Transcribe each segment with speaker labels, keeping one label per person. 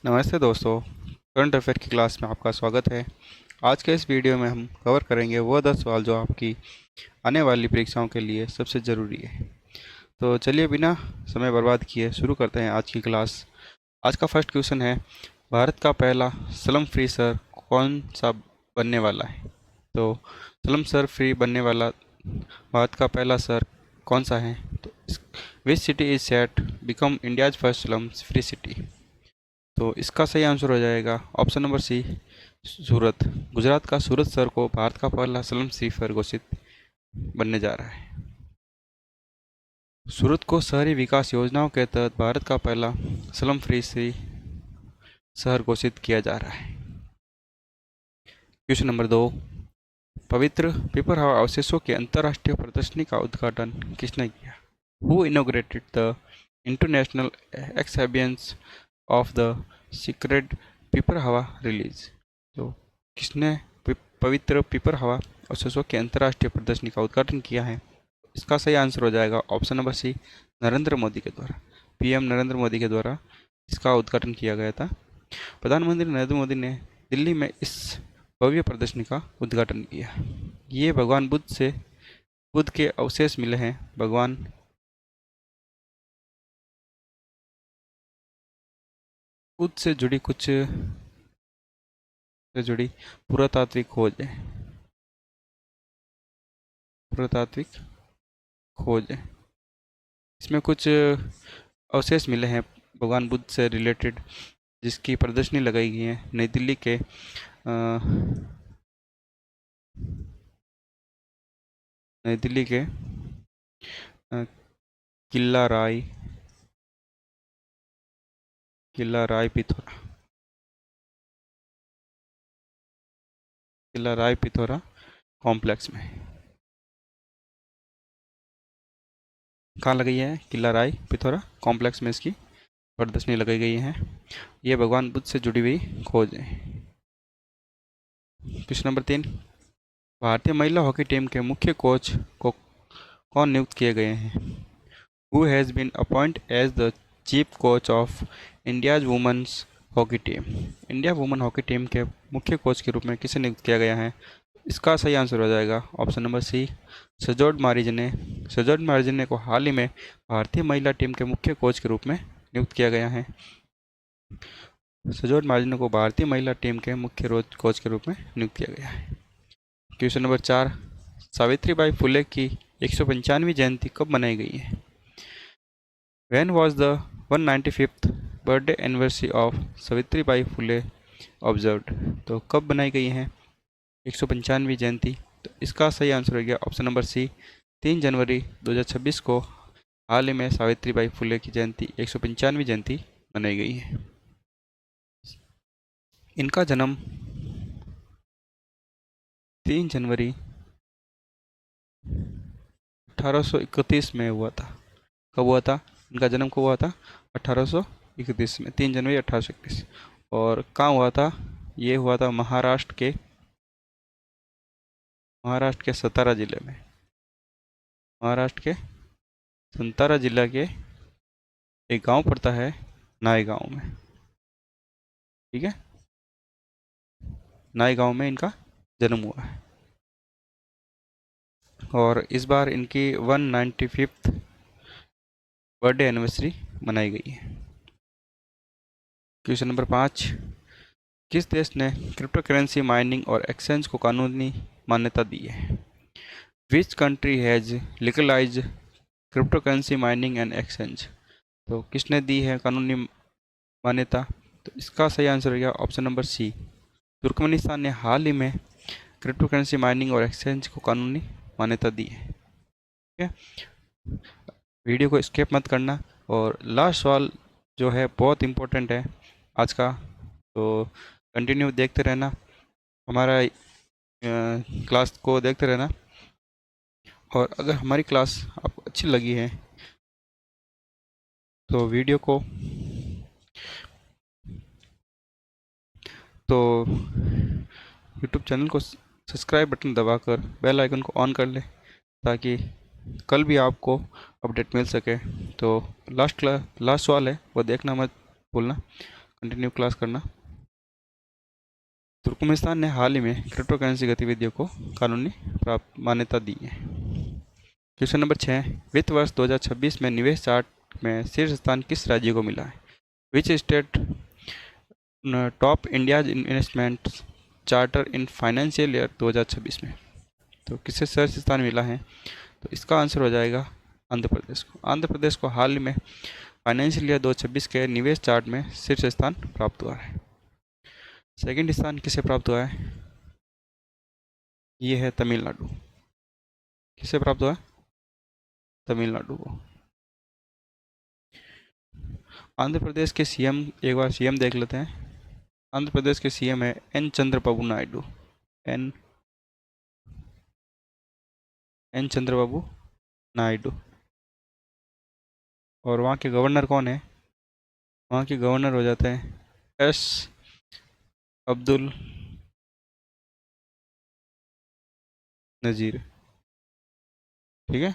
Speaker 1: नमस्ते दोस्तों। Current affair की क्लास में आपका स्वागत है। आज के इस वीडियो में हम कवर करेंगे वह 10 सवाल जो आपकी आने वाली परीक्षाओं के लिए सबसे ज़रूरी है। तो चलिए बिना समय बर्बाद किए शुरू करते हैं आज की क्लास। आज का फर्स्ट क्वेश्चन है, भारत का पहला स्लम फ्री शहर कौन सा बनने वाला है? तो स्लम शहर फ्री बनने वाला भारत का पहला शहर कौन सा है? तो which city is set become India's first slum free city? तो इसका सही आंसर हो जाएगा ऑप्शन नंबर सी, सूरत। गुजरात का सूरत शहर को भारत का पहला स्लम फ्री शहर घोषित बनने जा रहा है। सूरत को शहरी विकास योजनाओं के तहत भारत का पहला स्लम फ्री शहर घोषित किया जा रहा है। क्वेश्चन नंबर 2, पवित्र पिपरहवा अवशेषों की अंतर्राष्ट्रीय प्रदर्शनी का उद्घाटन किसने किया? Who inaugurated the international exhibitions of the sacred Piprahwa relics? तो किसने पवित्र पिपरहवा अवशेषों की अंतर्राष्ट्रीय प्रदर्शनी का उद्घाटन किया है? इसका सही आंसर हो जाएगा option number C, Narendra Modi के द्वारा। पीएम नरेंद्र मोदी के द्वारा इसका उद्घाटन किया गया था। प्रधानमंत्री नरेंद्र मोदी ने दिल्ली में इस भव्य प्रदर्शनी का उद्घाटन किया। ये भगवान बुद्ध के अवशेष मिले हैं। भगवान बुद्ध से जुड़ी पुरातात्विक खोज है। पुरातात्विक खोज है। इसमें कुछ अवशेष मिले हैं भगवान बुद्ध से रिलेटेड, जिसकी प्रदर्शनी लगाई गई है नई दिल्ली के किला राय पिथौरा कॉम्प्लेक्स में। कहाँ लगाई है? किला राय पिथौरा कॉम्प्लेक्स में इसकी प्रदर्शनी लगाई गई है। ये भगवान बुद्ध से जुड़ी हुई खोज है। क्वेश्चन नंबर 3, भारतीय महिला हॉकी टीम के मुख्य कोच को कौन नियुक्त किए गए हैं? Who has been appointed as the chief coach of India's women's hockey team? India women hockey team के मुख्य कोच के रूप में किसे नियुक्त किया गया है? इसका सही आंसर हो जाएगा ऑप्शन नंबर सी, सजोड मारिजने को हाल ही में भारतीय महिला टीम के मुख्य कोच के रूप में नियुक्त किया गया है। सजोड मारिजने को भारतीय महिला टीम के मुख्य कोच के रूप में नियुक्त किया गया है। क्वेश्चन नंबर 4, सावित्रीबाई फुले की 195वीं जयंती कब मनाई गई है? When was the 195th birthday anniversary of Savitribai Phule observed? तो कब बनाई गई है 195वीं जयंती? तो इसका सही आंसर हो गया ऑप्शन नंबर सी, 3 जनवरी 2026 को हाल ही में सावित्रीबाई फुले की जयंती 195वीं जयंती मनाई गई है। इनका जन्म 3 जनवरी 1831 में हुआ था। कब हुआ था? इनका जन्म कब हुआ था? 1831 में, 3 जनवरी 1831। और कहाँ हुआ था? ये हुआ था महाराष्ट्र के सतारा जिले में। महाराष्ट्र के सतारा जिला के एक गांव पड़ता है नाई गांव में। ठीक है, नाई गांव में इनका जन्म हुआ है। और इस बार इनकी 195th बर्थडे एनिवर्सरी मनाई गई है। क्वेश्चन नंबर 5, किस देश ने क्रिप्टो करेंसी माइनिंग और एक्सचेंज को कानूनी मान्यता दी है? Which country has legalize crypto currency mining and exchange? तो किसने दी है कानूनी मान्यता? तो इसका सही आंसर हो गया ऑप्शन नंबर सी, तुर्कमेनिस्तान ने हाल ही में क्रिप्टो करेंसी माइनिंग और एक्सचेंज को कानूनी मान्यता दी है। ठीक है, वीडियो को स्किप मत करना। और लास्ट सवाल जो है बहुत इम्पोर्टेंट है आज का, तो कंटिन्यू देखते रहना, हमारा क्लास को देखते रहना। और अगर हमारी क्लास आपको अच्छी लगी है तो वीडियो को यूट्यूब चैनल को सब्सक्राइब बटन दबाकर बेल आइकन को ऑन कर ले, ताकि कल भी आपको अपडेट मिल सके। तो लास्ट सवाल है वो देखना मत भूलना। कंटिन्यू क्लास करना। तुर्कमेनिस्तान ने हाल ही में क्रिप्टो करेंसी गतिविधियों को कानूनी प्राप्त मान्यता दी है। क्वेश्चन नंबर 6, वित्त वर्ष 2026 में निवेश चार्ट में शीर्ष स्थान किस राज्य को मिला है? Which state top India's investment charter in financial year 2026 में? तो किससे शीर्ष स्थान मिला है? तो इसका आंसर हो जाएगा आंध्र प्रदेश को। आंध्र प्रदेश को हाल ही में फाइनेंशियल ईयर 2026 के निवेश चार्ट में शीर्ष स्थान प्राप्त हुआ है। सेकंड स्थान किसे प्राप्त हुआ है? ये है तमिलनाडु। किसे प्राप्त हुआ है? तमिलनाडु को। आंध्र प्रदेश के सीएम, एक बार सीएम देख लेते हैं। आंध्र प्रदेश के सीएम है एन चंद्रबाबू नायडू। एन चंद्रबाबू नायडू। और वहाँ के गवर्नर कौन है? वहाँ के गवर्नर हो जाते हैं एस अब्दुल नज़ीर। ठीक है,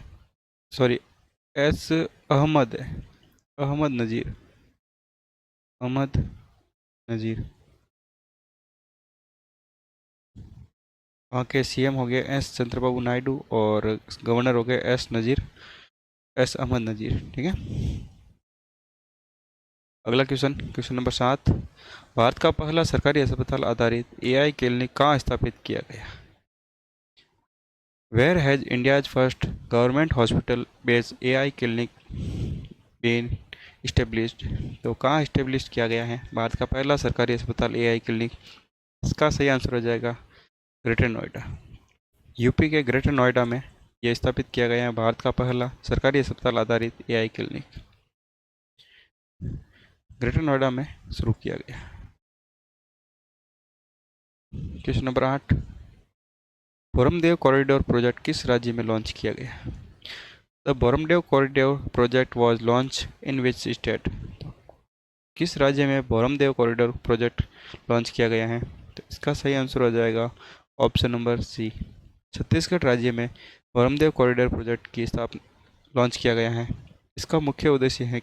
Speaker 1: सॉरी, एस अहमद है, अहमद नज़ीर, अहमद नज़ीर। वहाँ के सीएम हो गए एस चंद्रबाबू नायडू और गवर्नर हो गए एस नज़ीर, एस अहमद नज़ीर। ठीक है, अगला क्वेश्चन, क्वेश्चन नंबर 7, भारत का पहला सरकारी अस्पताल आधारित एआई क्लिनिक कहाँ स्थापित किया गया? Where has India's first government hospital based AI clinic been established? तो कहाँ इस्टेब्लिश किया गया है भारत का पहला सरकारी अस्पताल एआई क्लिनिक? इसका सही आंसर हो जाएगा ग्रेटर नोएडा। यूपी के ग्रेटर नोएडा में यह स्थापित किया गया है भारत का पहला सरकारी अस्पताल आधारित एआई क्लिनिक। ग्रेटर नोएडा में शुरू किया गया। Question number 8, Bhoramdeo corridor project किस राज्य में लॉन्च किया गया? The Bhoramdeo corridor project was launch in which state? किस राज्य में बोरमदेव कॉरिडोर प्रोजेक्ट लॉन्च किया गया है? तो इसका सही आंसर हो जाएगा ऑप्शन नंबर सी, छत्तीसगढ़ राज्य में बोरमदेव कॉरिडोर प्रोजेक्ट की स्थापना लॉन्च किया गया है। इसका मुख्य उद्देश्य है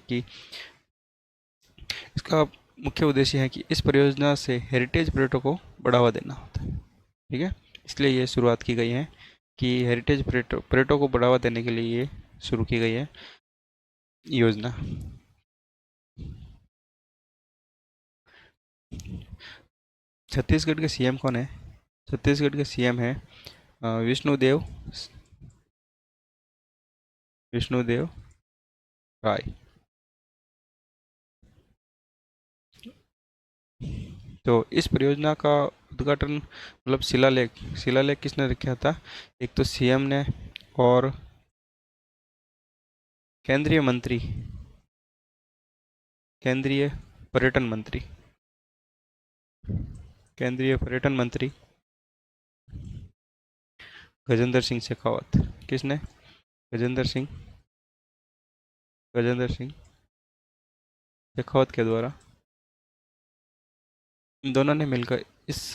Speaker 1: कि इस परियोजना से हेरिटेज पर्यटकों को बढ़ावा देना होता है। ठीक है, इसलिए ये शुरुआत की गई है कि हेरिटेज पर्यटकों को बढ़ावा देने के लिए ये शुरू की गई है योजना। छत्तीसगढ़ के सीएम कौन है? छत्तीसगढ़ के सीएम है विष्णुदेव राय। तो इस परियोजना का उद्घाटन, मतलब शिलालेख किसने रखा था? एक तो सीएम ने और केंद्रीय पर्यटन मंत्री गजेंद्र सिंह शेखावत। किसने? गजेंद्र सिंह शेखावत के द्वारा इन दोनों ने मिलकर इस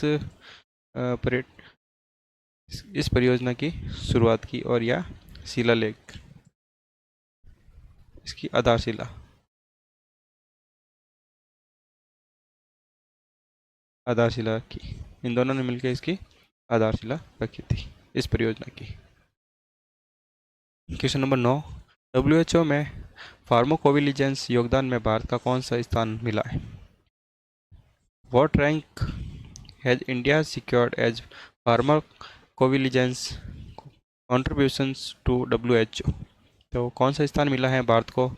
Speaker 1: परियोजना की शुरुआत की और यह शिलालेख, इसकी आधारशिला की। इन दोनों ने मिलकर इसकी आधारशिला रखी थी इस परियोजना की। क्वेश्चन नंबर 9, डब्ल्यूएचओ में फार्माकोविजिलेंस योगदान में भारत का कौन सा स्थान मिला है? What rank has India secured as pharmacovigilance contributions to WHO? तो कौन सा स्थान मिला है भारत को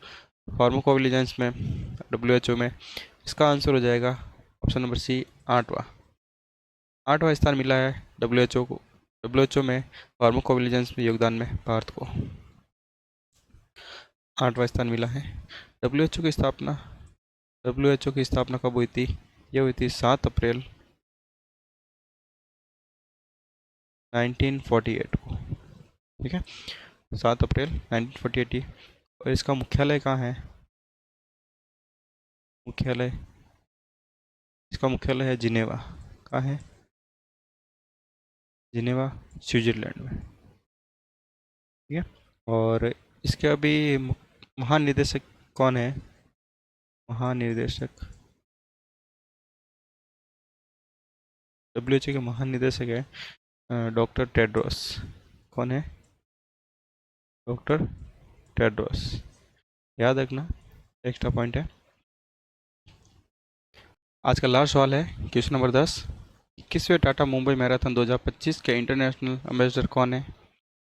Speaker 1: फार्माकोविजिलेंस में डब्ल्यूएचओ में? इसका आंसर हो जाएगा ऑप्शन नंबर सी, 8वां स्थान मिला है डब्ल्यूएचओ में फार्माकोविजिलेंस में योगदान में भारत को 8वां स्थान मिला है। डब्ल्यूएचओ की स्थापना कब हुई थी? ये हुई थी 7 अप्रैल 1948 को। ठीक है, 7 अप्रैल 1948। और इसका मुख्यालय कहाँ है? इसका मुख्यालय है जिनेवा। कहाँ है? जिनेवा, स्विट्जरलैंड में। ठीक है, और इसके अभी महानिदेशक कौन है? महानिदेशक WHO के महानिदेशक है डॉक्टर टेड्रोस। कौन है? डॉक्टर टेड्रोस, याद रखना, एक्स्ट्रा पॉइंट है। आज का लास्ट सवाल है क्वेश्चन नंबर 10। 21वें टाटा मुंबई मैराथन 2025 के इंटरनेशनल एम्बेसडर कौन है?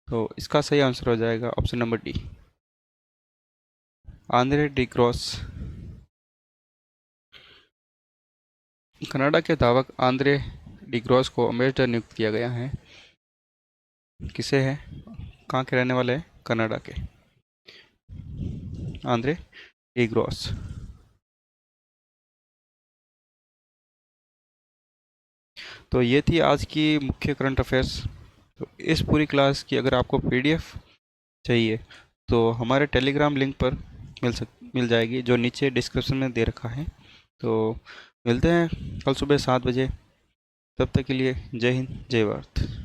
Speaker 1: तो इसका सही आंसर हो जाएगा option number D, Andre D gross. Canada के धावक आंद्रे डी ग्रॉस को एम्बेसडर नियुक्त किया गया है। किसे है? कहाँ के रहने वाले हैं? कनाडा के, आंद्रे डी ग्रॉस। तो ये थी आज की मुख्य करंट अफेयर्स। तो इस पूरी क्लास की अगर आपको पीडीएफ चाहिए तो हमारे टेलीग्राम लिंक पर मिल जाएगी, जो नीचे डिस्क्रिप्शन में दे रखा है। तो मिलते हैं कल सुबह 7 बजे। तब तक के लिए जय हिंद, जय भारत।